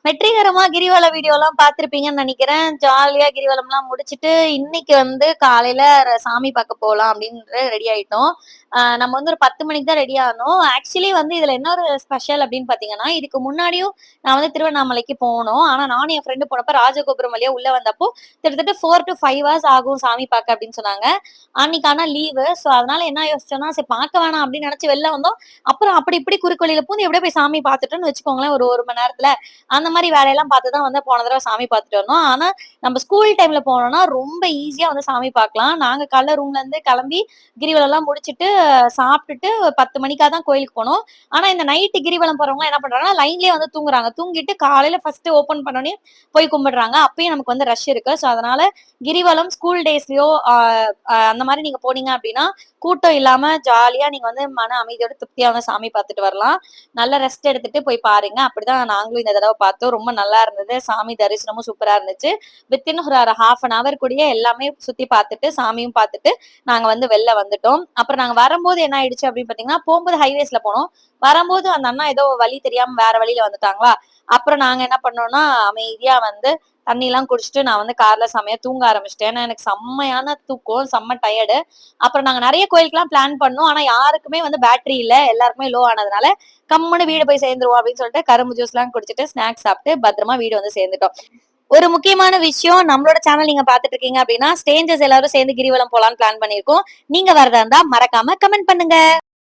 வெற்றிகரமா கிரிவல வீடியோலாம் பார்த்திருப்பீங்கன்னு நெனைக்கிறேன். ஜாலியா கிரிவலம்லாம் முடிச்சுட்டு, இன்னைக்கு வந்து காலையில சாமி பார்க்க போலாம் அப்டின்ற ரெடி ஆயிட்டோம். நம்ம வந்து ஒரு 10 மணிக்கு தான் ரெடி ஆனோம். ஆக்சுவலி வந்து இதுல என்ன ஒரு ஸ்பெஷல் அப்டின்னு பார்த்தீங்கன்னா, இதுக்கு முன்னாடியும் நான் வந்து திருவண்ணாமலைக்கு போனோம். ஆனா நானும் என் ஃப்ரெண்டும் போனப்ப ராஜகோபுரம் வழியா உள்ள வந்தப்போ, கிட்டத்தட்ட 4 டூ 5 ஹார்ஸ் ஆகும் சாமி பார்க்க அப்டின்னு சொன்னாங்க. அன்னைக்கு ஆனா லீவு. ஸோ அதனால என்ன யோசிச்சோம்னா, சரி பார்க்க வேணாம் அப்டின்னு நெனச்சு வெளில வந்தோம். அப்புறம் அப்டி இப்டி குறுக்கு வழியில பூந்து எப்டியோ போய் சாமி பார்த்துட்டோம்னு வச்சுக்கோங்களேன், ஒரு 1 மணி நேரத்துல. அந்த மாரி வேலையெல்லாம் பார்த்து தான் வந்து போன தடவ சாமி பார்த்துட்டு வந்தோம். ஆனா, நம்ம ஸ்கூல் டைம்ல போனோம்னா, ரொம்ப ஈஸியா வந்து சாமி பார்க்கலாம். நாங்க காலைல ரூம்ல இருந்து கிளம்பி கிரிவலம்லாம் முடிச்சுட்டு, சாப்ட்டுட்டு 10 மணிக்கா தான் கோயிலுக்கு போனோம். ஆனா, இந்த நைட்டு கிரிவலம் போறவங்கலாம் என்ன பண்றாங்கன்னா, லைன்லயே வந்து தூங்குறாங்க. தூங்கிட்டு காலையில ஃபர்ஸ்ட் ஓப்பன் பண்ணோனே போய் கும்பிடுறாங்க. அப்பயும் நமக்கு வந்து ரஷ் இருக்கு. ஸோ, அதனால கிரிவலம் ஸ்கூல் டேஸ்லயோ அந்த மாரி நீங்க போனீங்க அப்டின்னா, கூட்டம் இல்லாம ஜாலியா நீங்க வந்து மன அமைதியோட திருப்தியா வந்து சாமி பார்த்துட்டு வரலாம். நல்ல ரெஸ்ட் எடுத்துட்டு போய் பாருங்க. அப்படிதான் நாங்களும் இந்த தடவ பார்த்தோம். ரொம்ப நல்லா இருந்தது. சாமி தரிசனமும் சூப்பரா இருந்துச்சு. வித்தின் ஒரு 1/2 அன் ஹவர் கூடயே எல்லாமே சுத்தி பார்த்துட்டு, சாமியும் பார்த்துட்டு, நாங்க வந்து வெளில வந்துட்டோம். அப்புறம் நாங்க வரும்போது என்ன ஆயிடுச்சு அப்படின்னு பார்த்தீங்கன்னா, போம்போது ஹைவேஸ்ல போனோம். வரும்போது அந்த அண்ணா ஏதோ வழி தெரியாம வேற வழியில வந்துட்டாங்களா, அப்புறம் நாங்க என்ன பண்ணோம்னா, அமைதியா வந்து தண்ணிலாம் குடிச்சுட்டு நான் வந்து கார்ல செமையா தூங்க ஆரம்பிச்சுட்டேன். ஏன்னா எனக்கு செம்மையான தூக்கம், செம்ம டயர்டு. அப்புறம் நாங்க நெறைய கோயிலுக்குலாம் பிளான் பண்ணோம். ஆனா யாருக்குமே வந்து பேட்டரி இல்ல. எல்லாருக்குமே லோ ஆனதுனால, கம்முனு வீடு போய் சேர்ந்துருவோம் அப்படின்னு சொல்லிட்டு கரும்பு ஜூஸ்லாம் குடிச்சிட்டு, ஸ்நாக்ஸ் சாப்பிட்டு பத்திரமா வீடு வந்து சேர்ந்துட்டோம். ஒரு முக்கியமான விஷயம், நம்மளோட சேனல் நீங்க பார்த்துட்டு இருக்கீங்க அப்படின்னா, ஸ்ட்ரேஞ்சர்ஸ் எல்லாரும் சேர்ந்து கிரிவலம் போலான்னு பிளான் பண்ணியிருக்கோம். நீங்க வரதா இருந்தா மறக்காம கமெண்ட் பண்ணுங்க.